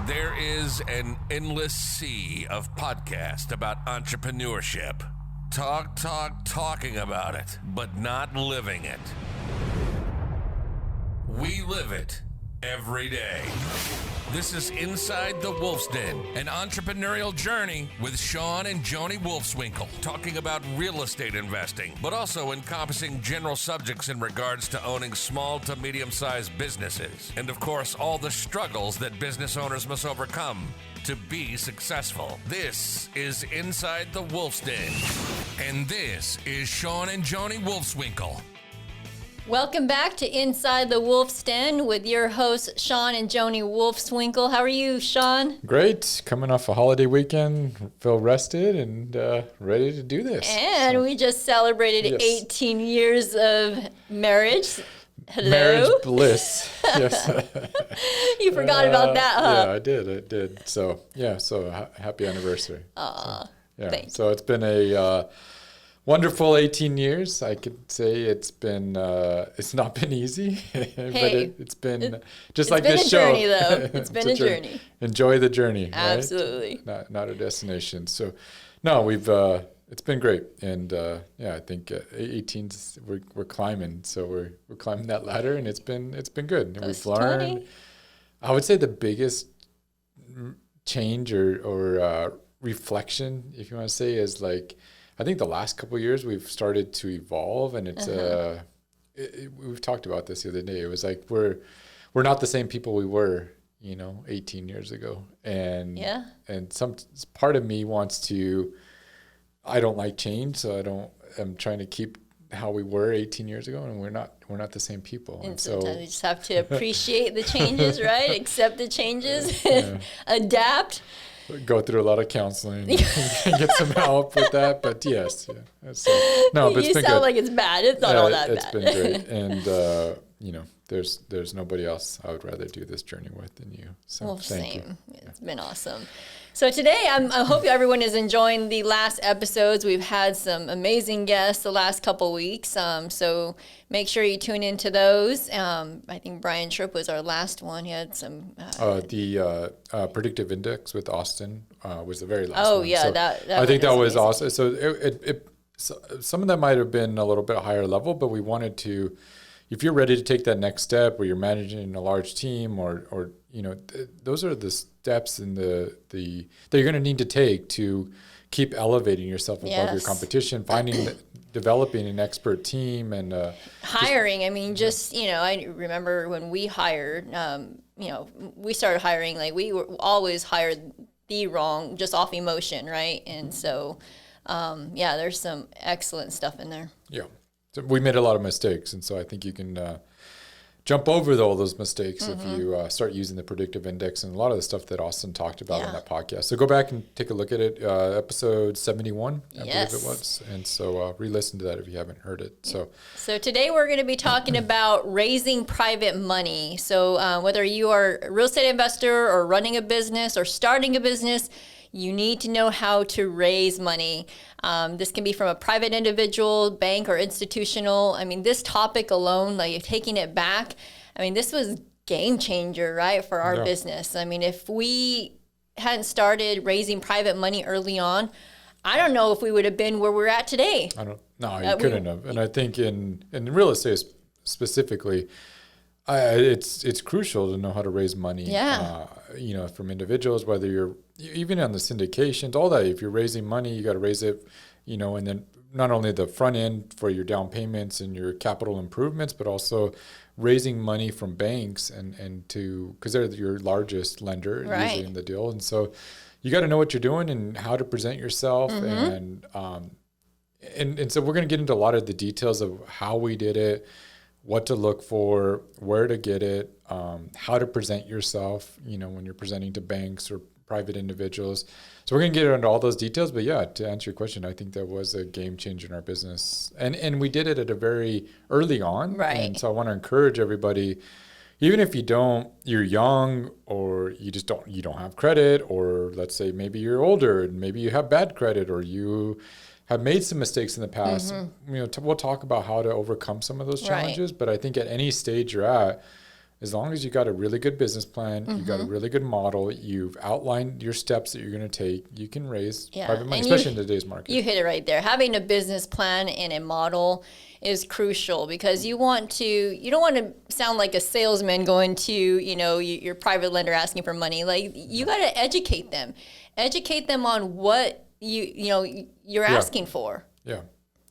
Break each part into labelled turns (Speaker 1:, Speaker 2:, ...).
Speaker 1: There is an endless sea of podcasts about entrepreneurship. Talking about it, but not living it. We live it every day. This is Inside the Wolf's Den, an entrepreneurial journey with Shawna and Joni Wolfswinkle, talking about real estate investing, but also encompassing general subjects in regards to owning small to medium-sized businesses. And of course, all the struggles that business owners must overcome to be successful. This is Inside the Wolf's Den. And this is Shawna and Joni Wolfswinkle.
Speaker 2: Welcome back to Inside the Wolf's Den with your hosts, Shawna and Joni Wolfswinkle. How are you, Sean?
Speaker 3: Great. Coming off a holiday weekend, feel rested and ready to do this.
Speaker 2: And we just celebrated 18 years of marriage. Hello?
Speaker 3: Marriage bliss. Yes.
Speaker 2: You forgot about that, huh?
Speaker 3: Yeah, I did. So, happy anniversary.
Speaker 2: Thanks.
Speaker 3: So it's been a wonderful 18 years. I could say it's been, it's not been easy, but it's been just like this show.
Speaker 2: It's been a journey, though. It's been a journey.
Speaker 3: Enjoy the journey.
Speaker 2: Absolutely.
Speaker 3: Right? Not a destination. So, no, it's been great. And I think 18, we're climbing. So we're climbing that ladder, and it's been good. And we've learned, 20. I would say the biggest change or reflection, if you want to say, is like, I think the last couple of years we've started to evolve, and it's we've talked about this the other day. It was like we're not the same people we were, 18 years ago, and some part of me wants to. I don't like change, so I'm trying to keep how we were 18 years ago, and we're not the same people.
Speaker 2: And sometimes we just have to appreciate the changes, right? Accept the changes, adapt.
Speaker 3: Go through a lot of counseling and get some help with that, but yes, but it's been good.
Speaker 2: You sound like it's bad. It's not all that bad.
Speaker 3: It's been great, and there's nobody else I would rather do this journey with than you. So thank you.
Speaker 2: It's been awesome. So today, I hope everyone is enjoying the last episodes. We've had some amazing guests the last couple weeks, so make sure you tune into those. I think Brian Tripp was our last one. He had some...
Speaker 3: the predictive index with Austin was the very last one.
Speaker 2: Oh, yeah.
Speaker 3: So
Speaker 2: that
Speaker 3: I think that was
Speaker 2: amazing.
Speaker 3: awesome. So some of that might have been a little bit higher level, but we wanted to... If you're ready to take that next step where you're managing a large team or those are the steps in the that you're going to need to take to keep elevating yourself above your competition, developing an expert team and
Speaker 2: hiring. I remember when we hired, we started hiring, like we were always hired just off emotion. Right. And so, there's some excellent stuff in there.
Speaker 3: Yeah. So we made a lot of mistakes, and so I think you can jump over all those mistakes if you start using the predictive index and a lot of the stuff that Austin talked about in that podcast. So go back and take a look at it, episode 71, I believe it was. And so re-listen to that if you haven't heard it.
Speaker 2: So today we're going to be talking about raising private money. So whether you are a real estate investor or running a business or starting a business, you need to know how to raise money. This can be from a private individual, bank, or institutional. This topic alone, like taking it back, this was game changer, right, for our business. If we hadn't started raising private money early on, I don't know if we would have been where we're at today.
Speaker 3: You couldn't have. And I think in real estate specifically, it's crucial to know how to raise money. From individuals, whether you're even on the syndications, all that. If you're raising money, you got to raise it, and then not only the front end for your down payments and your capital improvements, but also raising money from banks and because they're your largest lender usually in the deal, and so you got to know what you're doing and how to present yourself, and so we're going to get into a lot of the details of how we did it, what to look for, where to get it, how to present yourself, when you're presenting to banks or private individuals. So we're going to get into all those details. But to answer your question, I think that was a game changer in our business. And we did it at a very early on.
Speaker 2: Right.
Speaker 3: And so I want to encourage everybody, even if you're young or you don't have credit, or let's say maybe you're older and maybe you have bad credit or you have made some mistakes in the past. We'll talk about how to overcome some of those challenges. Right. But I think at any stage you're at, as long as you got a really good business plan, you got a really good model, you've outlined your steps that you're going to take, you can raise private money, especially in today's market.
Speaker 2: You hit it right there. Having a business plan and a model is crucial, because you don't want to sound like a salesman going to, your private lender asking for money. Like, you got to educate them on what you're asking for.
Speaker 3: Yeah.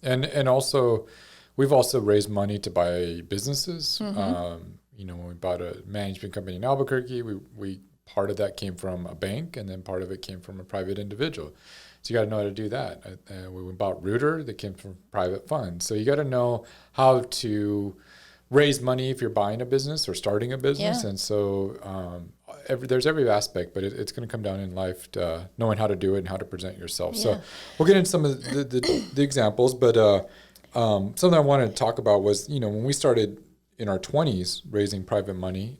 Speaker 3: And also, we've also raised money to buy businesses. When we bought a management company in Albuquerque, we part of that came from a bank, and then part of it came from a private individual. So you got to know how to do that. We bought Rooter, that came from private funds. So you got to know how to raise money if you're buying a business or starting a business. Yeah. And so there's every aspect, but it's going to come down in life to knowing how to do it and how to present yourself. Yeah. So we'll get into some of the examples, but something I wanted to talk about was, when we started in our 20s raising private money,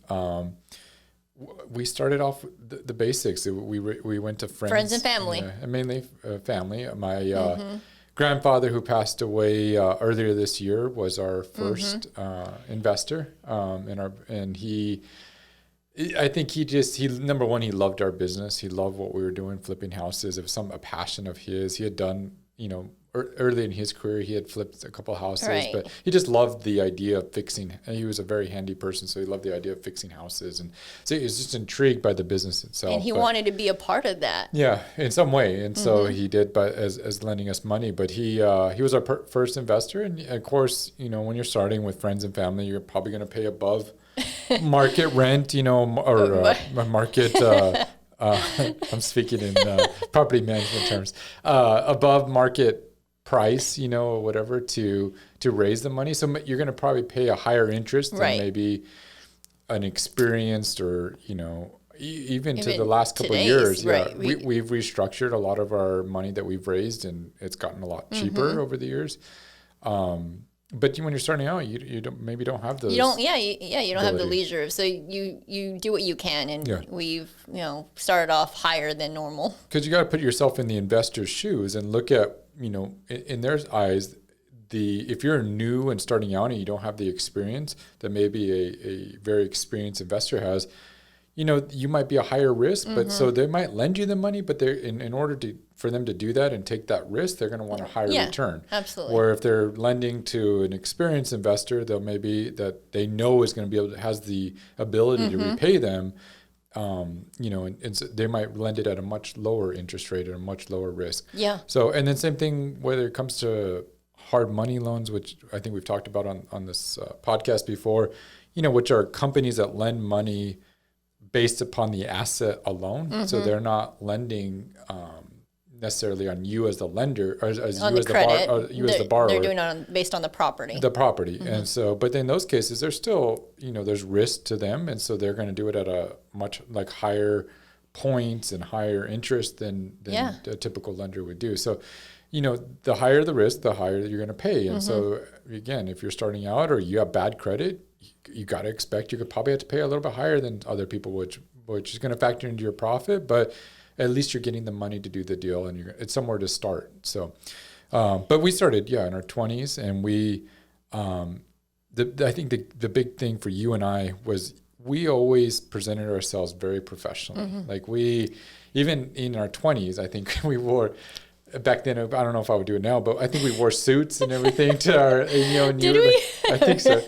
Speaker 3: we started off with the basics. We went to friends
Speaker 2: and family.
Speaker 3: And mainly family. My grandfather, who passed away earlier this year, was our first investor. I think he number one, he loved our business. He loved what we were doing, flipping houses. It was a passion of his. He had done, early in his career, he had flipped a couple houses, right. But he just loved the idea of fixing. And he was a very handy person, so he loved the idea of fixing houses, and so he was just intrigued by the business itself.
Speaker 2: And he wanted to be a part of that.
Speaker 3: Yeah, in some way, and so he did, but as lending us money. But he was our first investor, and of course, when you're starting with friends and family, you're probably going to pay above market rent, or market. I'm speaking in property management terms, above market price, or whatever to raise the money. So you're going to probably pay a higher interest than maybe an experienced or, even to the last couple of years. Right. Yeah, we've restructured a lot of our money that we've raised, and it's gotten a lot cheaper over the years. But when you're starting out, you don't have those. You don't
Speaker 2: have the leisure. So you do what you can, and we've started off higher than normal.
Speaker 3: Because you got to put yourself in the investor's shoes and look at in their eyes, if you're new and starting out and you don't have the experience that maybe a very experienced investor has, you might be a higher risk, but so they might lend you the money, but they're in order for them to do that and take that risk, they're going to want a higher return.
Speaker 2: Absolutely.
Speaker 3: Where if they're lending to an experienced investor, they'll maybe that they know is going to has the ability to repay them, and so they might lend it at a much lower interest rate and a much lower risk.
Speaker 2: Yeah.
Speaker 3: So, and then same thing whether it comes to hard money loans, which I think we've talked about on this podcast before, which are companies that lend money based upon the asset alone. So they're not lending necessarily on you as the lender, or as
Speaker 2: on
Speaker 3: you
Speaker 2: the credit.
Speaker 3: As the borrower.
Speaker 2: They're doing it based on the property.
Speaker 3: And so, but in those cases, there's still, there's risk to them, and so they're going to do it at a much higher points and higher interest than a typical lender would do. So, the higher the risk, the higher you're going to pay. And so, again, if you're starting out or you have bad credit, you got to expect you could probably have to pay a little bit higher than other people, which is going to factor into your profit, but at least you're getting the money to do the deal, and it's somewhere to start. So, but we started, in our 20s, and I think the big thing for you and I was we always presented ourselves very professionally. Like even in our 20s, I think we wore. Back then, I don't know if I would do it now, but I think we wore suits and everything to our,
Speaker 2: Did we?
Speaker 3: I think so.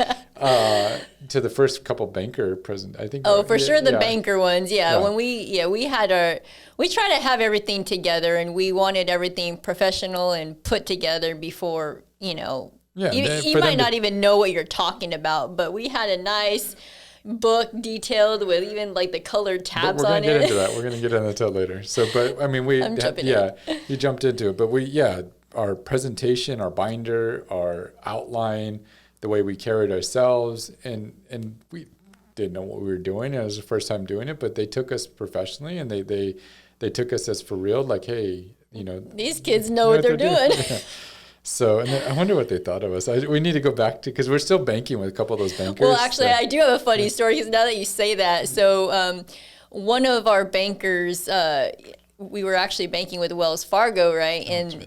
Speaker 3: To the first couple banker present, I think.
Speaker 2: Oh, for sure, the banker ones. Yeah, when we try to have everything together, and we wanted everything professional and put together before, you might not even know what you're talking about, but we had a nice book detailed with even the colored tabs on it.
Speaker 3: We're going to get into that. We're going to get into that later. So, but I mean, you jumped into it, but our presentation, our binder, our outline, the way we carried ourselves, and we didn't know what we were doing. It was the first time doing it, but they took us professionally, and they took us as for real, hey,
Speaker 2: these kids know what they're doing.
Speaker 3: So, and I wonder what they thought of us. We need to go back to, because we're still banking with a couple of those bankers.
Speaker 2: Well, actually, I do have a funny story, because now that you say that. So one of our bankers, we were actually banking with Wells Fargo, right? And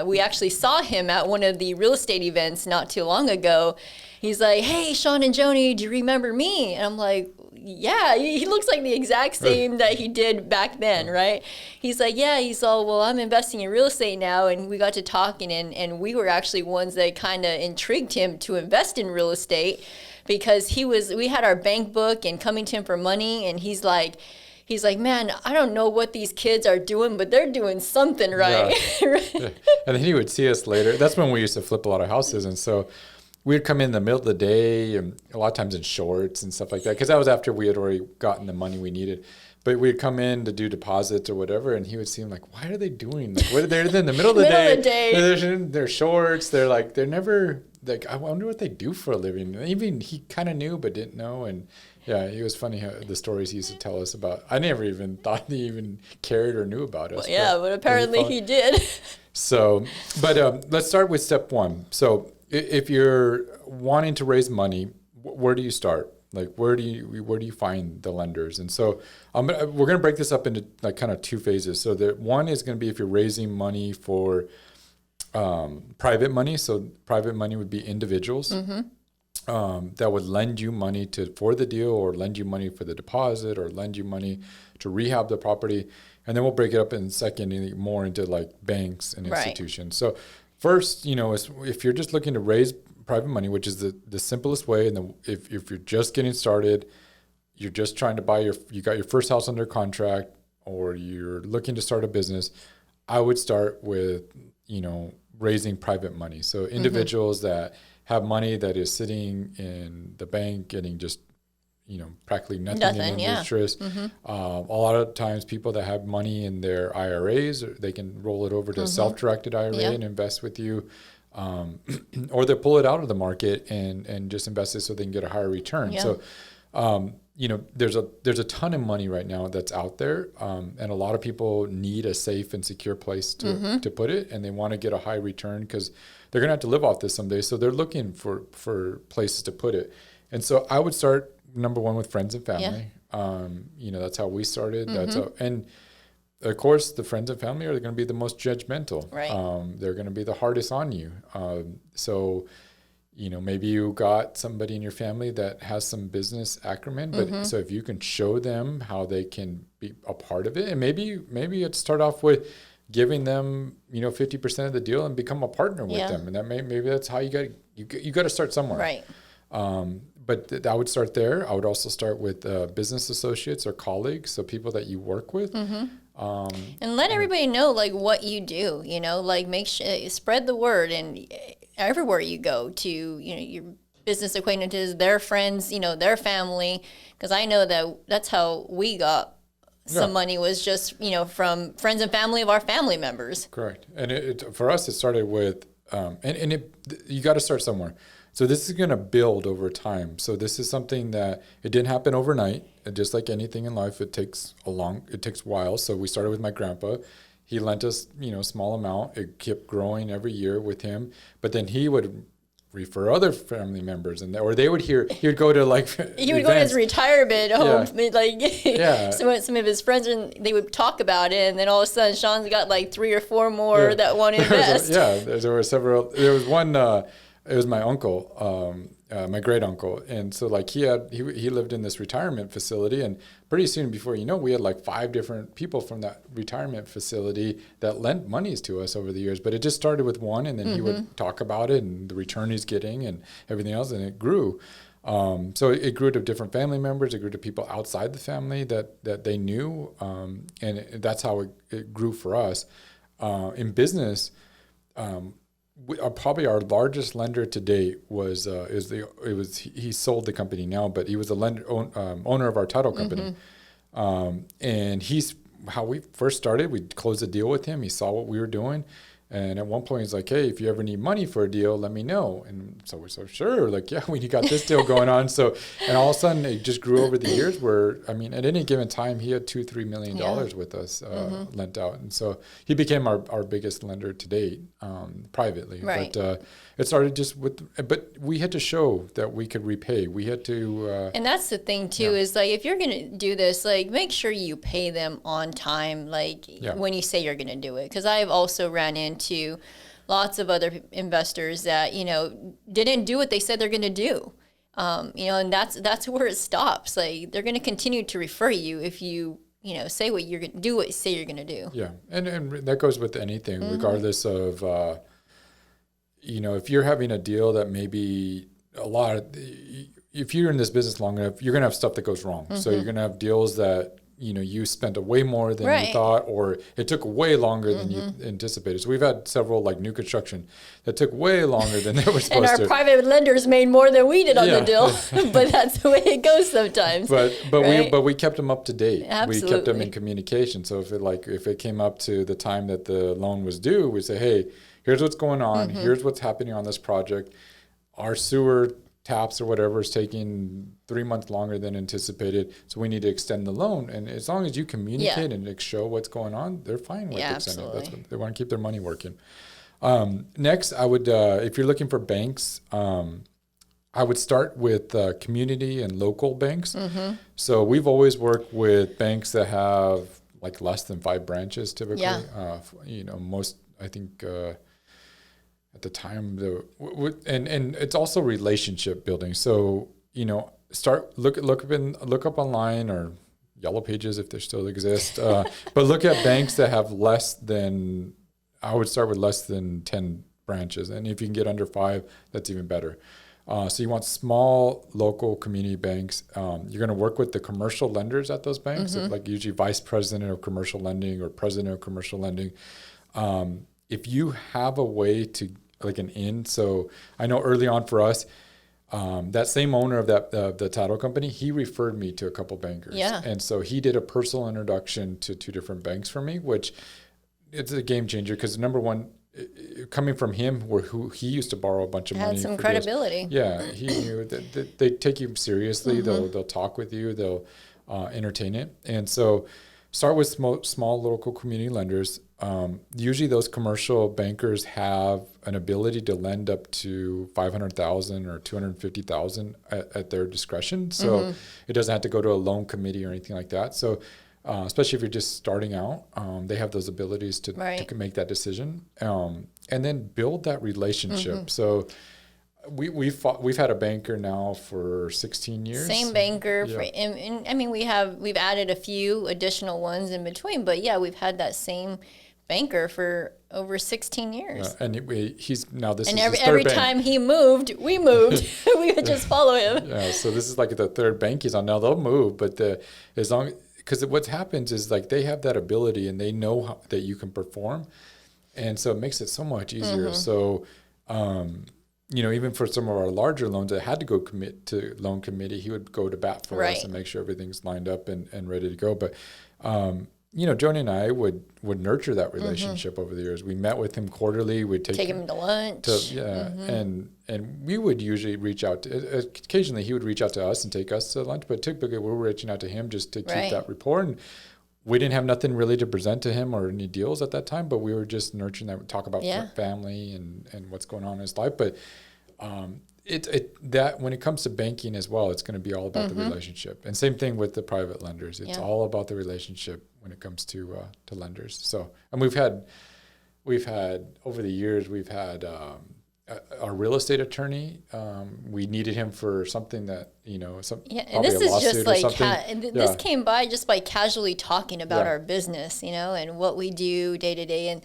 Speaker 2: we actually saw him at one of the real estate events not too long ago. He's like, "Hey, Shawna and Joni, do you remember me?" And I'm like, "Yeah, he looks like the exact same that he did back then, right?" He's like, "Yeah." He's all, "Well, I'm investing in real estate now." And we got to talking, and we were actually ones that kind of intrigued him to invest in real estate, because we had our bank book and coming to him for money, and he's like, "Man, I don't know what these kids are doing, but they're doing something right."
Speaker 3: Yeah. And then he would see us later. That's when we used to flip a lot of houses. And so we'd come in the middle of the day, and a lot of times in shorts and stuff like that, because that was after we had already gotten the money we needed. But we'd come in to do deposits or whatever, and he would see them like, "Why are they doing? Like, what are they in the middle of the day? They're in their shorts. They're never like, I wonder what they do for a living." Even he kind of knew but didn't know. And yeah, it was funny how the stories he used to tell us about. I never even thought he even cared or knew about us.
Speaker 2: Well, yeah, but apparently he did.
Speaker 3: So, but let's start with step one. So if you're wanting to raise money, where do you start? Like, where do you find the lenders? And so we're going to break this up into like kind of two phases. So the one is going to be if you're raising money for private money. So private money would be individuals that would lend you money for the deal, or lend you money for the deposit, or lend you money to rehab the property. And then we'll break it up in second more into like banks and institutions. So first, if you're just looking to raise private money, which is the simplest way, and if you're just getting started, you're just trying to you got your first house under contract, or you're looking to start a business, I would start with, raising private money. So individuals that have money that is sitting in the bank getting just, practically nothing in interest. A lot of times people that have money in their IRAs, they can roll it over to a self-directed IRA and invest with you. Or they pull it out of the market and just invest it so they can get a higher return. Yeah. So, there's a ton of money right now that's out there. And a lot of people need a safe and secure place to put it, and they want to get a high return because they're going to have to live off this someday. So they're looking for places to put it. And so I would start, number one, with friends and family. Yeah. That's how we started. That's and of course, the friends and family are going to be the most judgmental. Right. They're going to be the hardest on you. So, maybe you got somebody in your family that has some business acumen, but so if you can show them how they can be a part of it, and maybe it's start off with giving them, 50% of the deal and become a partner with them. And that maybe that's how you got to start somewhere. Right. But I would start there. I would also start with business associates or colleagues, so people that you work with.
Speaker 2: And let everybody know like what you do, like make sure, spread the word, and everywhere you go to, your business acquaintances, their friends, their family, because I know that's how we got some money, was just, from friends and family of our family members. Correct.
Speaker 3: And for us, it started with, you got to start somewhere. So this is going to build over time. So this is something that it didn't happen overnight. And just like anything in life, it takes a while. So we started with my grandpa. He lent us, a small amount. It kept growing every year with him. But then he would refer other family members, or they would he would go to like
Speaker 2: he would go to his retirement home, some of his friends, and they would talk about it, and then all of a sudden Sean's got like 3 or 4 more that want to invest.
Speaker 3: There were several. There was one. It was my uncle, my great uncle, and so like he lived in this retirement facility, and pretty soon before we had like 5 different people from that retirement facility that lent monies to us over the years. But it just started with one, and then he would talk about it and the return he's getting and everything else, and it grew. So it grew to different family members. It grew to people outside the family that they knew, and that's how it grew for us. In business. Probably our largest lender to date he sold the company now, but he was the owner of our title company. And how we first started, we closed a deal with him. He saw what we were doing, And at one point, he's like, hey, if you ever need money for a deal, let me know. And so we're so sure, like, yeah, we got this deal going on. So, and all of a sudden it just grew over the years where, I mean, at any given time, he had $2-3 million with us lent out. And so he became our biggest lender to date, privately.
Speaker 2: Right.
Speaker 3: But it started just but we had to show that we could repay. We had to.
Speaker 2: And that's the thing too, is like, if you're going to do this, like, make sure you pay them on time, like when you say you're going to do it. Because I've also ran into lots of other investors that, you know, didn't do what they said they're going to do. You know, and that's where it stops. Like, they're going to continue to refer you if you know, say what you're going to do, what you say you're going to do.
Speaker 3: Yeah. And that goes with anything, regardless of, you know, if you're having a deal that maybe if you're in this business long enough, you're going to have stuff that goes wrong. So you're going to have deals that, you know, you spent way more than you thought, or it took way longer than you anticipated. So we've had several, like, new construction that took way longer than they were supposed to.
Speaker 2: And our private lenders made more than we did on the deal, but that's the way it goes sometimes.
Speaker 3: But we kept them up to date.
Speaker 2: Absolutely.
Speaker 3: We kept them in communication. So if it came up to the time that the loan was due, we say, hey, here's what's going on. Here's what's happening on this project. Our sewer taps or whatever is taking 3 months longer than anticipated, so we need to extend the loan. And as long as you communicate and show what's going on, they're fine with extending. That's what they want to keep their money working. Next, I would, if you're looking for banks, I would start with community and local banks. So we've always worked with banks that have like less than 5 branches typically. You know, most, I think, at the time, and it's also relationship building. So, you know, look up online, or Yellow Pages if they still exist. But look at banks that have I would start with less than 10 branches, and if you can get under 5, that's even better. So you want small local community banks. You're going to work with the commercial lenders at those banks, like usually vice president of commercial lending or president of commercial lending. If you have a way to, like, an in, so I know early on for us, that same owner of the title company, he referred me to a couple bankers. And so he did a personal introduction to 2 different banks for me, which it's a game changer, because number one, coming from him, who he used to borrow a bunch of money.
Speaker 2: Had some credibility.
Speaker 3: He knew that they take you seriously. They'll talk with you. They'll entertain it. And so start with small local community lenders. Usually those commercial bankers have an ability to lend up to $500,000 or $250,000 at their discretion. So it doesn't have to go to a loan committee or anything like that. So especially if you're just starting out, they have those abilities to make that decision, and then build that relationship. So we've had a banker now for 16 years.
Speaker 2: Same banker. And I mean, we've added a few additional ones in between, but we've had that same banker for over 16 years.
Speaker 3: And he's now this
Speaker 2: and
Speaker 3: is his third
Speaker 2: every
Speaker 3: bank.
Speaker 2: time he moved, we moved. We would just follow him.
Speaker 3: So this is like the third bank he's on. Now they'll move, but because what happens is, like, they have that ability and they know that you can perform, and so it makes it so much easier. So, you know, even for some of our larger loans that had to go commit to loan committee, he would go to bat for us and make sure everything's lined up and ready to go. But you know, Joni and I would nurture that relationship over the years. We met with him quarterly. We'd take
Speaker 2: him to lunch.
Speaker 3: And we would usually reach out to, occasionally he would reach out to us and take us to lunch, but typically we were reaching out to him just to keep that rapport. And we didn't have nothing really to present to him or any deals at that time, but we were just nurturing that, talk about family and what's going on in his life. But that when it comes to banking as well, it's going to be all about the relationship. And same thing with the private lenders. It's all about the relationship when it comes to lenders. So, and we've had over the years, we've had our real estate attorney. We needed him for something that, you know,
Speaker 2: and this is just like this came by just by casually talking about our business, you know, and what we do day to day. And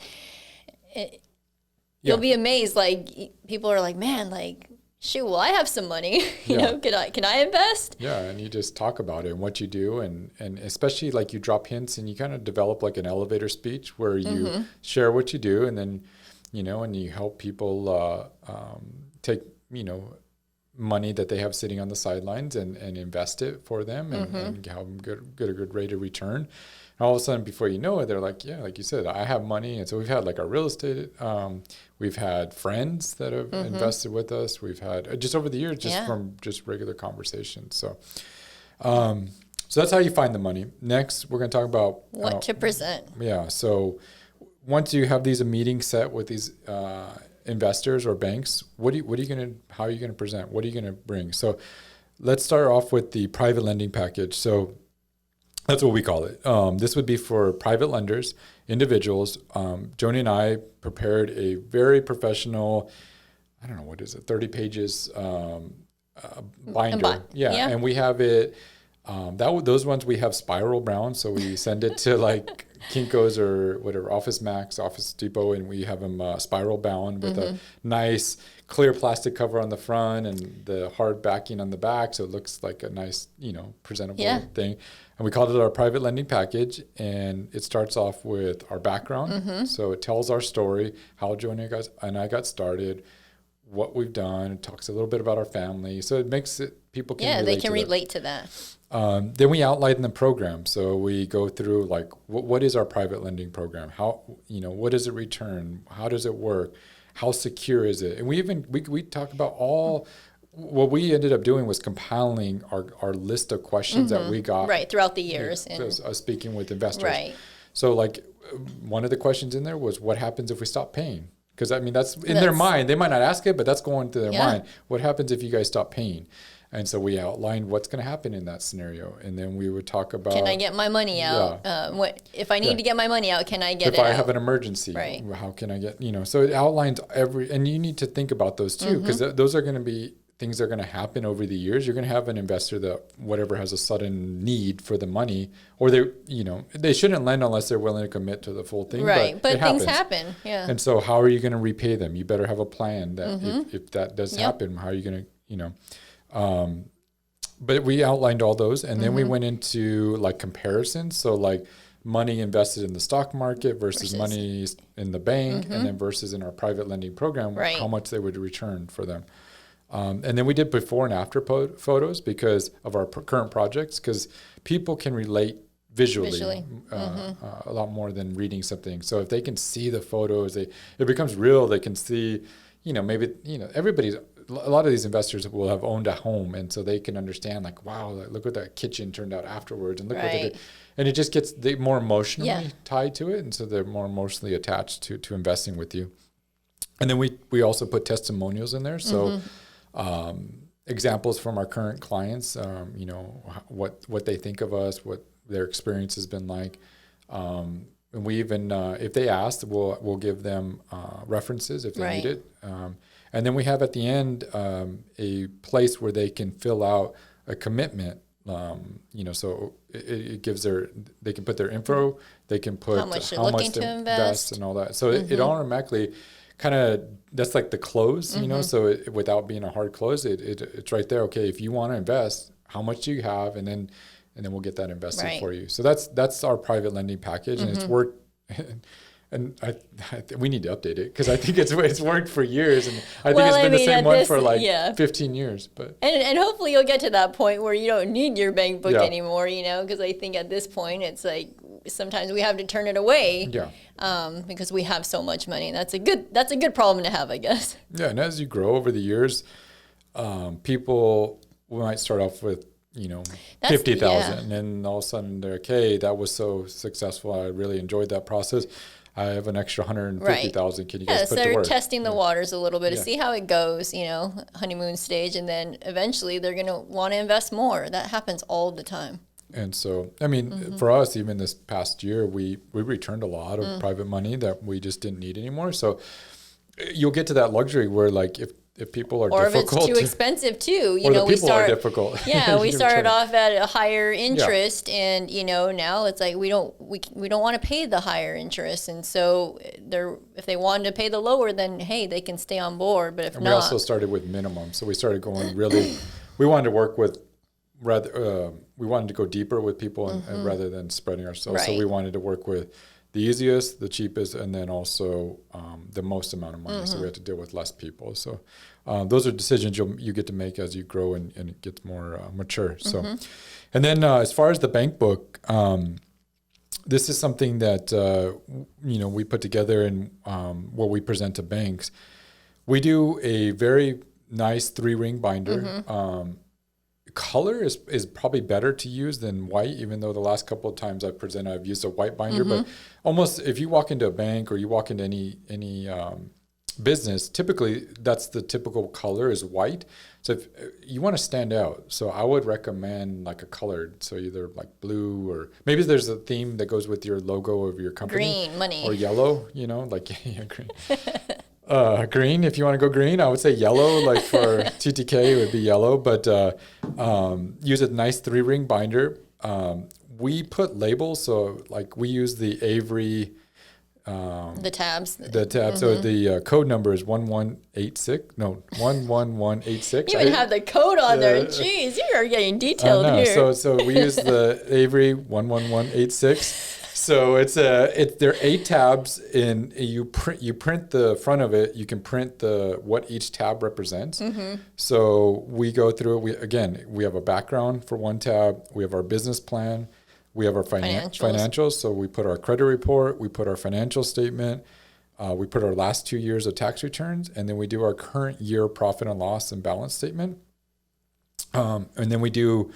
Speaker 2: you'll be amazed. Like, people are like, man, like, shoot, well, I have some money. You know, can I invest? Yeah,
Speaker 3: and you just talk about it and what you do, and especially, like, you drop hints and you kind of develop like an elevator speech where you share what you do, and then, you know, and you help people take, you know, money that they have sitting on the sidelines and invest it for them and help them get a good rate of return. And all of a sudden, before you know it, they're like, yeah, like you said, I have money. And so we've had like our real estate, we've had friends that have invested with us. We've had just over the years, just from just regular conversations. So, so that's how you find the money. Next, we're going to talk about
Speaker 2: what to present.
Speaker 3: Yeah. So once you have these meetings set with these investors or banks, how are you going to present? What are you going to bring? So let's start off with the private lending package. So that's what we call it. This would be for private lenders, individuals. Joni and I prepared a very professional, 30 pages binder. Yeah. And we have it, those ones we have spiral bound. So we send it to like Kinko's or whatever, Office Max, Office Depot, and we have them spiral bound with a nice clear plastic cover on the front and the hard backing on the back. So it looks like a nice, presentable thing. And we called it our private lending package. And it starts off with our background. So it tells our story, how Joni and I got started, what we've done. It talks a little bit about our family. So it makes it, people can
Speaker 2: relate to that.
Speaker 3: Then we outline the program. So we go through like, what is our private lending program? How, what does it return? How does it work? How secure is it? And we talk about all. What we ended up doing was compiling our list of questions that we got
Speaker 2: throughout the years.
Speaker 3: Speaking with investors.
Speaker 2: Right.
Speaker 3: So like one of the questions in there was, what happens if we stop paying? Because that's in their mind. They might not ask it, but that's going through their mind. What happens if you guys stop paying? And so we outlined what's going to happen in that scenario. And then we would talk about,
Speaker 2: can I get my money out? If I need to get my money out, can I get it
Speaker 3: out? If I
Speaker 2: have
Speaker 3: an emergency, how can I get, so it outlines and you need to think about those too, because those are going to be things that are going to happen over the years. You're going to have an investor that whatever has a sudden need for the money, or they shouldn't lend unless they're willing to commit to the full thing.
Speaker 2: Right. But things happen. Yeah.
Speaker 3: And so how are you going to repay them? You better have a plan that if that does happen, how are you going to, but we outlined all those, and then we went into like comparisons. So like money invested in the stock market versus money in the bank, and then versus in our private lending program, how much they would return for them. And then we did before and after photos because of our current projects, because people can relate visually. A lot more than reading something. So if they can see the photos, it becomes real. They can see, a lot of these investors will have owned a home, and so they can understand like, wow, look what that kitchen turned out afterwards, and look what they did. And it just gets more emotionally tied to it, and so they're more emotionally attached to investing with you. And then we also put testimonials in there. So examples from our current clients, what they think of us, what their experience has been like. And we even, if they ask, we'll give them references if they need it. And then we have at the end a place where they can fill out a commitment. So it gives they can put their info, they can put
Speaker 2: how much to invest
Speaker 3: and all that. So it automatically kind of, that's like the close, so without being a hard close, it's right there. Okay, if you want to invest, how much do you have? And then we'll get that invested for you. So that's our private lending package, and it's worked. And we need to update it because I think it's worked for years, and I think it's been the same one for 15 years. But
Speaker 2: and hopefully you'll get to that point where you don't need your bank book anymore, because I think at this point it's like sometimes we have to turn it away, because we have so much money. That's a good problem to have, I guess.
Speaker 3: Yeah, and as you grow over the years, people might start off with 50,000, and then all of a sudden they're like, hey, that was so successful. I really enjoyed that process. I have an extra 150,000. Can you guys put to work?
Speaker 2: They're testing the waters a little bit to see how it goes, honeymoon stage, and then eventually they're going to want to invest more. That happens all the time.
Speaker 3: And so, I mean, for us, even this past year, we returned a lot of private money that we just didn't need anymore. So you'll get to that luxury where, like, if people are difficult,
Speaker 2: or if it's too expensive too,
Speaker 3: are difficult.
Speaker 2: Yeah, we started off at a higher interest, and now it's like we don't want to pay the higher interest, and so if they wanted to pay the lower, then hey, they can stay on board. But if not,
Speaker 3: we also started with minimum, so we started going really. We wanted to work with we wanted to go deeper with people, and rather than spreading ourselves. So we wanted to work with the easiest, the cheapest, and then also the most amount of money. So we had to deal with less people. So those are decisions you get to make as you grow and it gets more mature. So, and then as far as the bank book, this is something that, we put together and what we present to banks. We do a very nice 3-ring binder. Color is probably better to use than white, even though the last couple of times I've presented, I've used a white binder. But almost if you walk into a bank or you walk into any business, typically that's the typical color is white. So if you want to stand out, so I would recommend like a colored, so either like blue or maybe there's a theme that goes with your logo of your company.
Speaker 2: Green, money.
Speaker 3: Or yellow, like green. Green, if you want to go green, I would say yellow. Like for TTK, it would be yellow. But use a nice 3-ring binder. We put labels, so like we use the Avery.
Speaker 2: The tabs.
Speaker 3: So the code number is 11186. No, 11186.
Speaker 2: You even have the code on there. Jeez, you are getting detailed here.
Speaker 3: So we use the Avery 11186. So there are 8 tabs, and you print the front of it. You can print what each tab represents. So we go through it. We have a background for one tab. We have our business plan. We have our financials. So we put our credit report. We put our financial statement. We put our last 2 years of tax returns, and then we do our current year profit and loss and balance statement. And then we do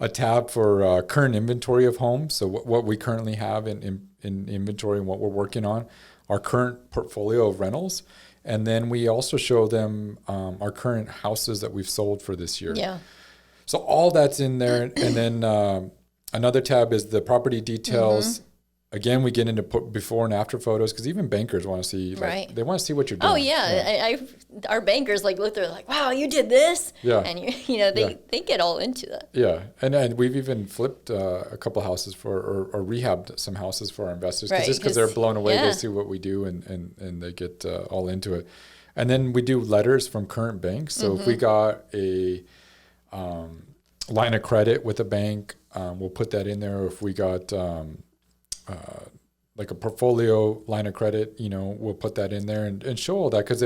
Speaker 3: a tab for current inventory of homes. So what we currently have in inventory and what we're working on, our current portfolio of rentals. And then we also show them our current houses that we've sold for this year.
Speaker 2: Yeah.
Speaker 3: So all that's in there. And then another tab is the property details. Again, we get into before and after photos because even bankers want to see, they want to see what you're doing.
Speaker 2: Oh yeah, our bankers look, they're like, wow, you did this.
Speaker 3: Yeah,
Speaker 2: and they get all into that.
Speaker 3: Yeah, and we've even flipped a couple houses or rehabbed some houses for our investors because they're blown away. They see what we do and they get all into it. And then we do letters from current banks. So if we got a line of credit with a bank, we'll put that in there. If we got like a portfolio line of credit, we'll put that in there and show all that because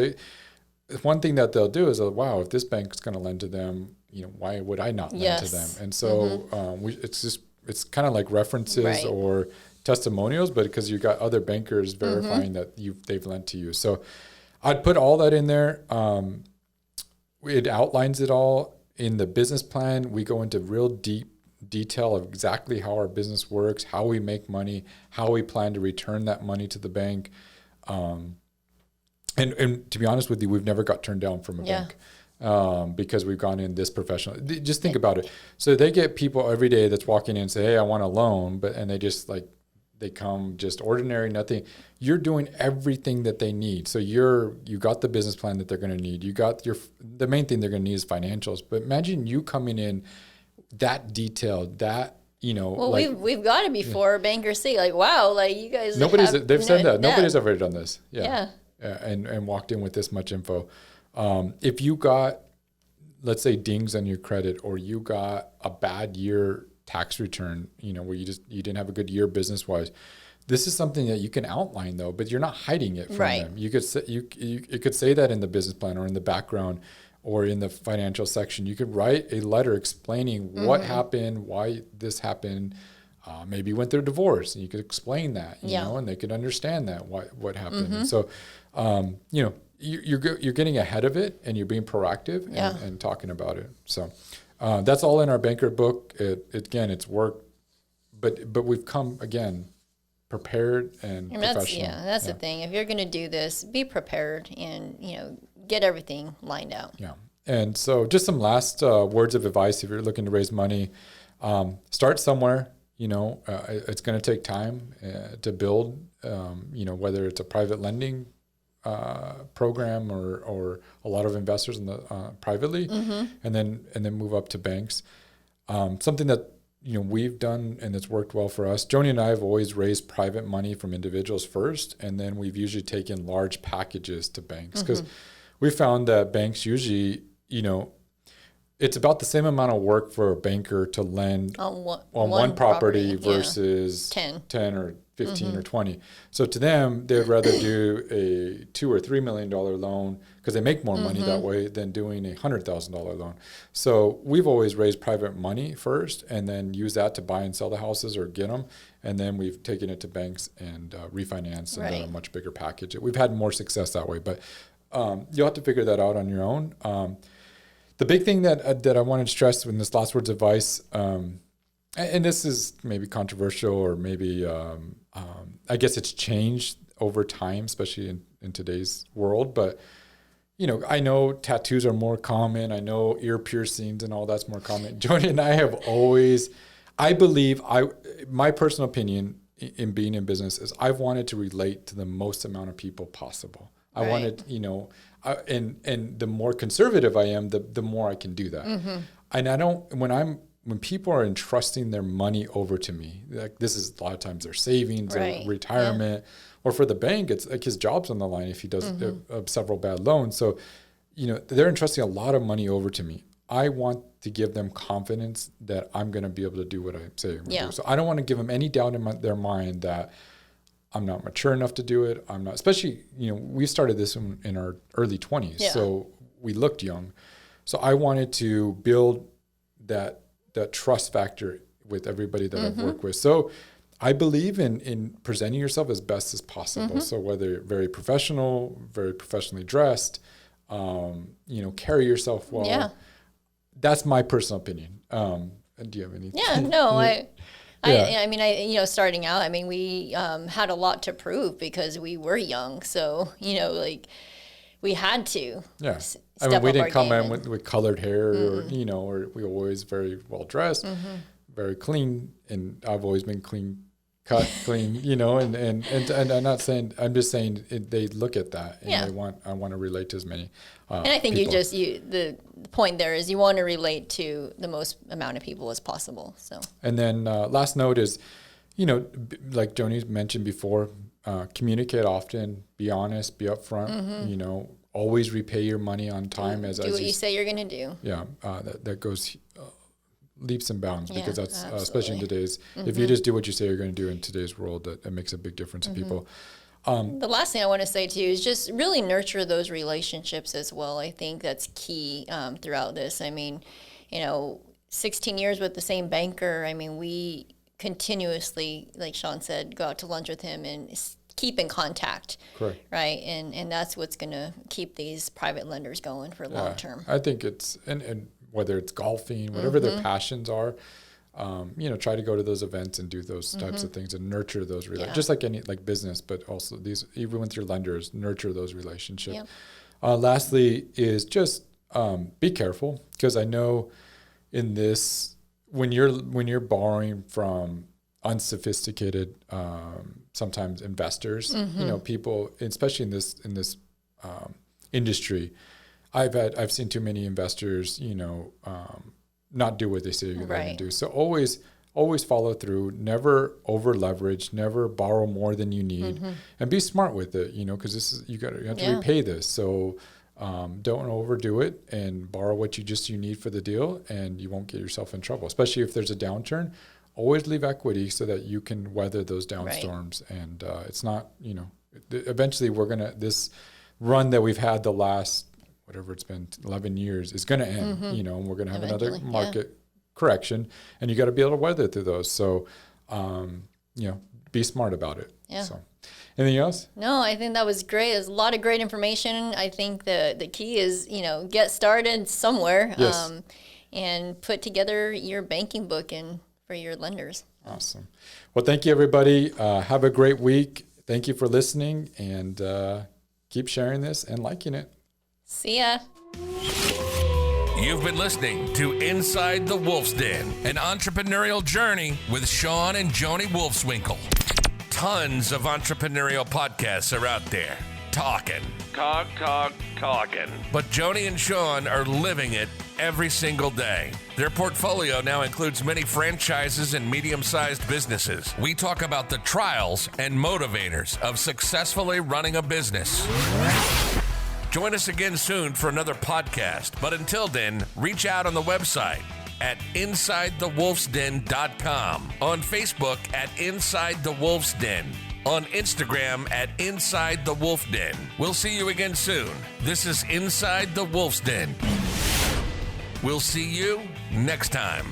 Speaker 3: one thing that they'll do is, wow, if this bank's going to lend to them, why would I not lend to them? And so it's kind of like references or testimonials, but because you got other bankers verifying that they've lent to you. So I'd put all that in there. It outlines it all in the business plan. We go into real deep detail of exactly how our business works, how we make money, how we plan to return that money to the bank. And to be honest with you, we've never got turned down from a bank because we've gone in this professional. Just think about it. So they get people every day that's walking in and say, hey, I want a loan, and they just they come just ordinary, nothing. You're doing everything that they need. So you got the business plan that they're going to need. You got the main thing they're going to need is financials. But imagine you coming in that detailed, that well,
Speaker 2: we've got it before. Bankers say wow, you guys.
Speaker 3: They've said that nobody's ever done this. And walked in with this much info. If you got, let's say, dings on your credit, or you got a bad year tax return, where you didn't have a good year business wise, this is something that you can outline though, but you're not hiding it from them. You could say you could say that in the business plan or in the background. Or in the financial section, you could write a letter explaining what happened, why this happened. Maybe you went through a divorce, and you could explain that, you know, and they could understand that what happened. And so, you're getting ahead of it, and you're being proactive and talking about it. So that's all in our banker book. It's work, but we've come again prepared and professional.
Speaker 2: That's the thing. If you're going to do this, be prepared and get everything lined out. Yeah.
Speaker 3: And so just some last words of advice if you're looking to raise money. Start somewhere. It's going to take time to build, whether it's a private lending program or a lot of investors in the privately, and then move up to banks. Something that we've done and it's worked well for us. Joni and I have always raised private money from individuals first, and then we've usually taken large packages to banks because we found that banks usually, it's about the same amount of work for a banker to lend
Speaker 2: on
Speaker 3: one property versus 10 or 15 or 20. So to them, they'd rather do a $2 or $3 million loan because they make more money that way than doing a $100,000 loan. So we've always raised private money first and then use that to buy and sell the houses or get them. And then we've taken it to banks and refinanced and done a much bigger package. We've had more success that way, but you'll have to figure that out on your own. The big thing that I wanted to stress in this last words of advice, and this is maybe controversial or maybe I guess it's changed over time, especially in today's world. But, I know tattoos are more common. I know ear piercings and all that's more common. Joni and I have always, I believe, my personal opinion in being in business is I've wanted to relate to the most amount of people possible. I wanted, and the more conservative I am, the more I can do that. And I don't, when people are entrusting their money over to me, like this is a lot of times their savings or retirement, or for the bank, it's like his job's on the line if he does several bad loans. So, they're entrusting a lot of money over to me. I want to give them confidence that I'm going to be able to do what I say I'm going to do. So I don't want to give them any doubt in their mind that I'm not mature enough to do it. I'm not, especially, we started this in our early 20s. So we looked young. So I wanted to build that trust factor with everybody that I've worked with. So I believe in presenting yourself as best as possible. So whether you're very professional, very professionally dressed, carry yourself well. Yeah. That's my personal opinion. Do you have anything?
Speaker 2: Yeah, no, I mean, starting out, we had a lot to prove because we were young. So, we had to.
Speaker 3: Yeah. We didn't come in with colored hair or we were always very well dressed, very clean. And I've always been clean cut, clean, and I'm not saying, I'm just saying they look at that and I want to relate to as many
Speaker 2: and I think
Speaker 3: people.
Speaker 2: The point there is you want to relate to the most amount of people as possible. So. And
Speaker 3: then last note is, like Joni's mentioned before, communicate often, be honest, be upfront, always repay your money on time.
Speaker 2: Do what you say you're going to do.
Speaker 3: Yeah, that goes leaps and bounds because that's especially in today's, if you just do what you say you're going to do in today's world, that makes a big difference to people.
Speaker 2: The last thing I want to say too is just really nurture those relationships as well. I think that's key throughout this. 16 years with the same banker. We continuously, like Sean said, go out to lunch with him and keep in contact. Correct. Right. And that's what's going to keep these private lenders going for long term.
Speaker 3: I think it's, and whether it's golfing, whatever their passions are, try to go to those events and do those types of things and nurture those relationships, just like any business, but also even with your lenders, nurture those relationships. Yep. Lastly is just be careful, because I know in this, when you're borrowing from unsophisticated, sometimes investors, people, especially in this industry, I've seen too many investors, not do what they say you're going to do. So always follow through, never over leverage, never borrow more than you need, and be smart with it, because you have to repay this. So don't overdo it and borrow what you need for the deal, and you won't get yourself in trouble, especially if there's a downturn. Always leave equity so that you can weather those downstorms. And it's not, eventually this run that we've had the last, whatever it's been, 11 years is going to end, and we're going to have another market correction, and you got to be able to weather through those. So, be smart about it. Yeah. So, anything else?
Speaker 2: No, I think that was great. There's a lot of great information. I think the key is, get started somewhere, and put together your banking book and for your lenders.
Speaker 3: Awesome. Well, thank you, everybody. Have a great week. Thank you for listening, and keep sharing this and liking it.
Speaker 2: See ya.
Speaker 1: You've been listening to Inside the Wolf's Den, an entrepreneurial journey with Shawn and Joni Wolfswinkle. Tons of entrepreneurial podcasts are out there. Talking. But Joni and Shawn are living it every single day. Their portfolio now includes many franchises and medium-sized businesses. We talk about the trials and motivators of successfully running a business. Join us again soon for another podcast. But until then, reach out on the website at InsideTheWolf'sDen.com, on Facebook at Inside the Wolf's Den, on Instagram at Inside the Wolf Den. We'll see you again soon. This is Inside the Wolf's Den. We'll see you next time.